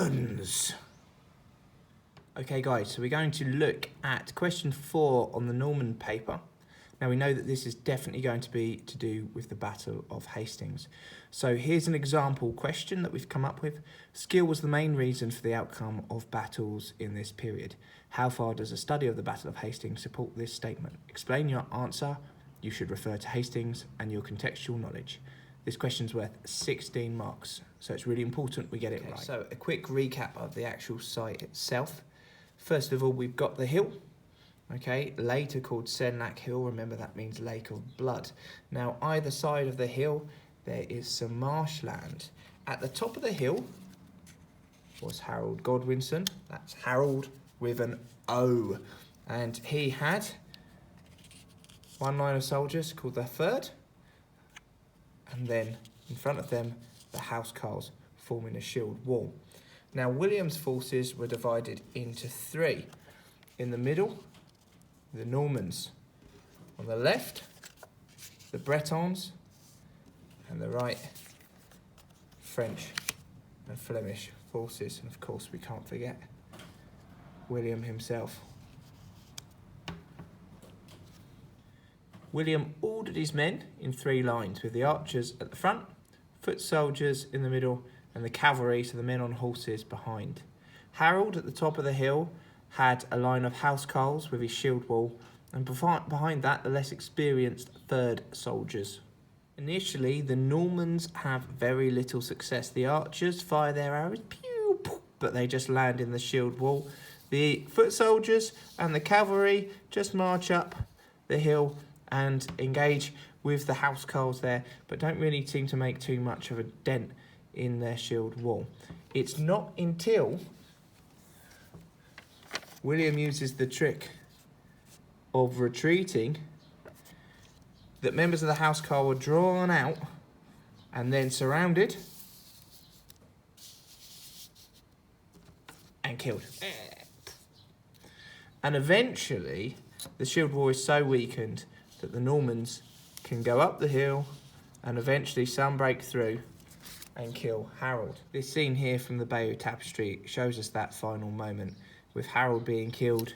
Normans. Okay guys, so we're going to look at question 4 on the Norman paper. Now we know that this is definitely going to be to do with the Battle of Hastings. So here's an example question that we've come up with. Skill was the main reason for the outcome of battles in this period. How far does a study of the Battle of Hastings support this statement? Explain your answer. You should refer to Hastings and your contextual knowledge. This question's worth 16 marks, so it's really important we get it right. So a quick recap of the actual site itself. First of all, we've got the hill. Okay, later called Senlac Hill. Remember, that means Lake of Blood. Now, either side of the hill, there is some marshland. At the top of the hill was Harold Godwinson. That's Harold with an O. And he had one line of soldiers called the Third. And then in front of them, the housecarls forming a shield wall. Now, William's forces were divided into 3. In the middle, the Normans. On the left, the Bretons, and the right, French and Flemish forces. And of course, we can't forget William himself. William ordered his men in 3 lines, with the archers at the front, foot soldiers in the middle, and the cavalry, so the men on horses, behind. Harold, at the top of the hill, had a line of housecarls with his shield wall, and behind that, the less experienced third soldiers. Initially, the Normans have very little success. The archers fire their arrows, pew, pew, but they just land in the shield wall. The foot soldiers and the cavalry just march up the hill and engage with the housecarls there, but don't really seem to make too much of a dent in their shield wall. It's not until William uses the trick of retreating that members of the housecarl were drawn out and then surrounded and killed. And eventually the shield wall is so weakened that the Normans can go up the hill and eventually some break through and kill Harold. This scene here from the Bayeux Tapestry shows us that final moment, with Harold being killed,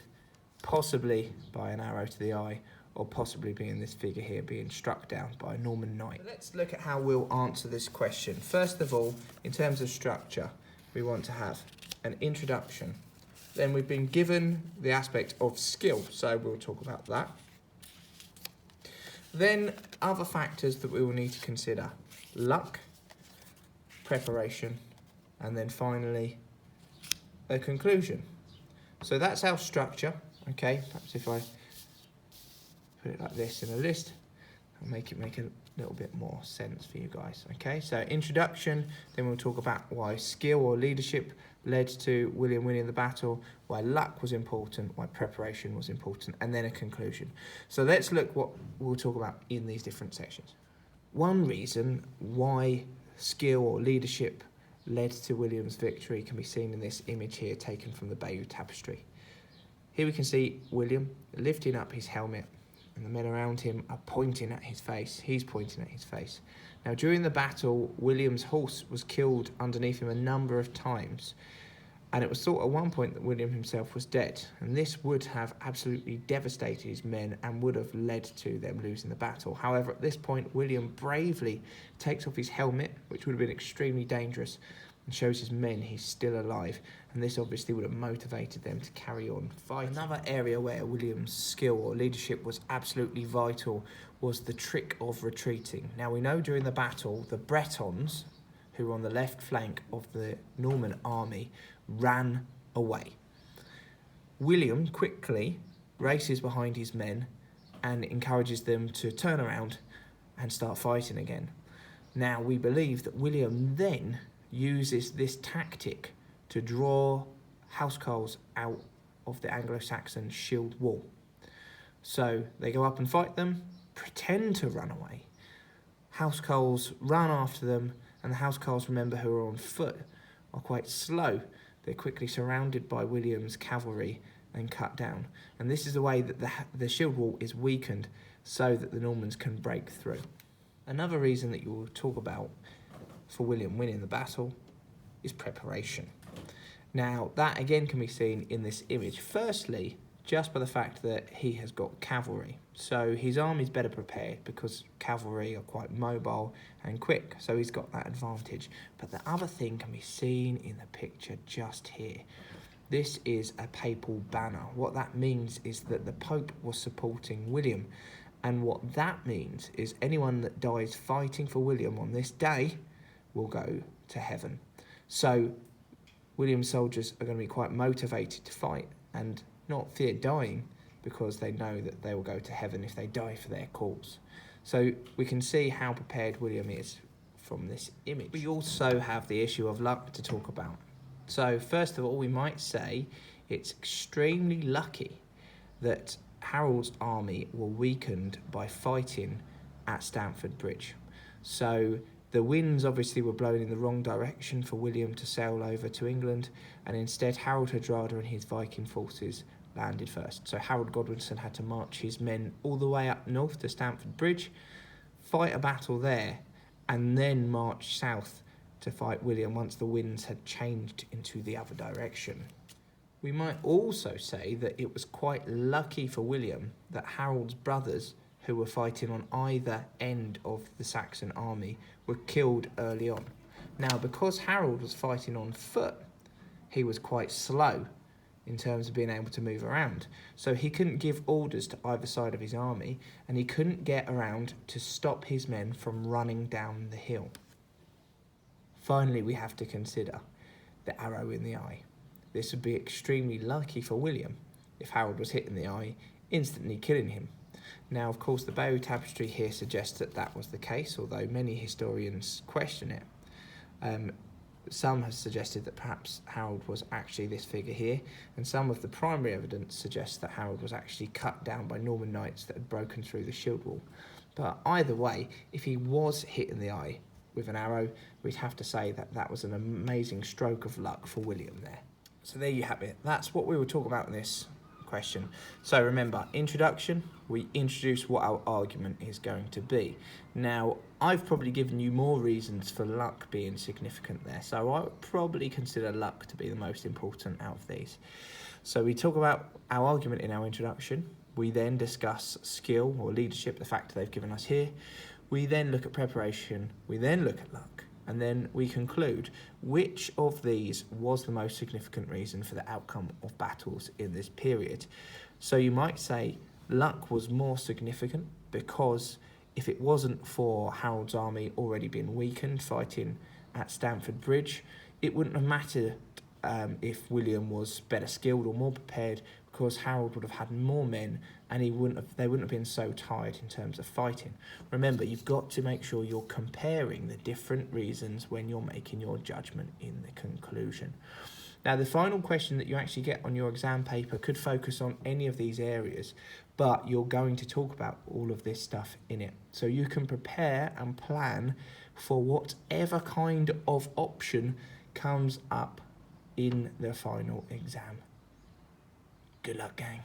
possibly by an arrow to the eye, or possibly being this figure here being struck down by a Norman knight. So let's look at how we'll answer this question. First of all, in terms of structure, we want to have an introduction. Then we've been given the aspect of skill, so we'll talk about that. Then other factors that we will need to consider: luck, preparation, and then finally a conclusion. So that's our structure. Okay, perhaps if I put it like this in a list, I'll make a little bit more sense for you guys. Okay, so introduction, then we'll talk about why skill or leadership led to William winning the battle, why luck was important, why preparation was important, and then a conclusion. So let's look what we'll talk about in these different sections. One reason why skill or leadership led to William's victory can be seen in this image here taken from the Bayeux Tapestry. Here we can see William lifting up his helmet, and the men around him are pointing at his face. He's pointing at his face. Now, during the battle, William's horse was killed underneath him a number of times, and it was thought at one point that William himself was dead, and this would have absolutely devastated his men and would have led to them losing the battle. However, at this point, William bravely takes off his helmet, which would have been extremely dangerous, and shows his men he's still alive, and this obviously would have motivated them to carry on fighting. Another area where William's skill or leadership was absolutely vital was the trick of retreating. Now, we know during the battle, the Bretons, who were on the left flank of the Norman army, ran away. William quickly races behind his men and encourages them to turn around and start fighting again. Now, we believe that William then uses this tactic to draw housecarls out of the Anglo-Saxon shield wall. So they go up and fight them, pretend to run away. Housecarls run after them, and the housecarls, remember, who are on foot, are quite slow. They're quickly surrounded by William's cavalry and cut down. And this is the way that the shield wall is weakened so that the Normans can break through. Another reason that you will talk about for William winning the battle is preparation. Now, that again can be seen in this image. Firstly, just by the fact that he has got cavalry. So his army's better prepared because cavalry are quite mobile and quick. So he's got that advantage. But the other thing can be seen in the picture just here. This is a papal banner. What that means is that the Pope was supporting William. And what that means is anyone that dies fighting for William on this day will go to heaven. So William's soldiers are going to be quite motivated to fight and not fear dying because they know that they will go to heaven if they die for their cause. So we can see how prepared William is from this image. We also have the issue of luck to talk about. So first of all, we might say it's extremely lucky that Harold's army were weakened by fighting at Stamford Bridge. So the winds obviously were blowing in the wrong direction for William to sail over to England, and instead Harold Hardrada and his Viking forces landed first. So Harold Godwinson had to march his men all the way up north to Stamford Bridge, fight a battle there, and then march south to fight William once the winds had changed into the other direction. We might also say that it was quite lucky for William that Harold's brothers, who were fighting on either end of the Saxon army, were killed early on. Now, because Harold was fighting on foot, he was quite slow in terms of being able to move around. So he couldn't give orders to either side of his army, and he couldn't get around to stop his men from running down the hill. Finally, we have to consider the arrow in the eye. This would be extremely lucky for William if Harold was hit in the eye, instantly killing him. Now, of course, the Bayeux Tapestry here suggests that that was the case, although many historians question it. Some have suggested that perhaps Harold was actually this figure here, and some of the primary evidence suggests that Harold was actually cut down by Norman knights that had broken through the shield wall. But either way, if he was hit in the eye with an arrow, we'd have to say that that was an amazing stroke of luck for William there. So there you have it. That's what we will talk about in this question. So remember, introduction, we introduce what our argument is going to be. Now, I've probably given you more reasons for luck being significant there, so I would probably consider luck to be the most important out of these. So we talk about our argument in our introduction. We then discuss skill or leadership, the factor they've given us here. We then look at preparation. We then look at luck. And then we conclude which of these was the most significant reason for the outcome of battles in this period. So you might say luck was more significant because if it wasn't for Harold's army already being weakened fighting at Stamford Bridge, it wouldn't have mattered if William was better skilled or more prepared, because Harold would have had more men and they wouldn't have been so tired in terms of fighting. Remember, you've got to make sure you're comparing the different reasons when you're making your judgment in the conclusion. Now, the final question that you actually get on your exam paper could focus on any of these areas, but you're going to talk about all of this stuff in it. So you can prepare and plan for whatever kind of option comes up in the final exam. Good luck, gang.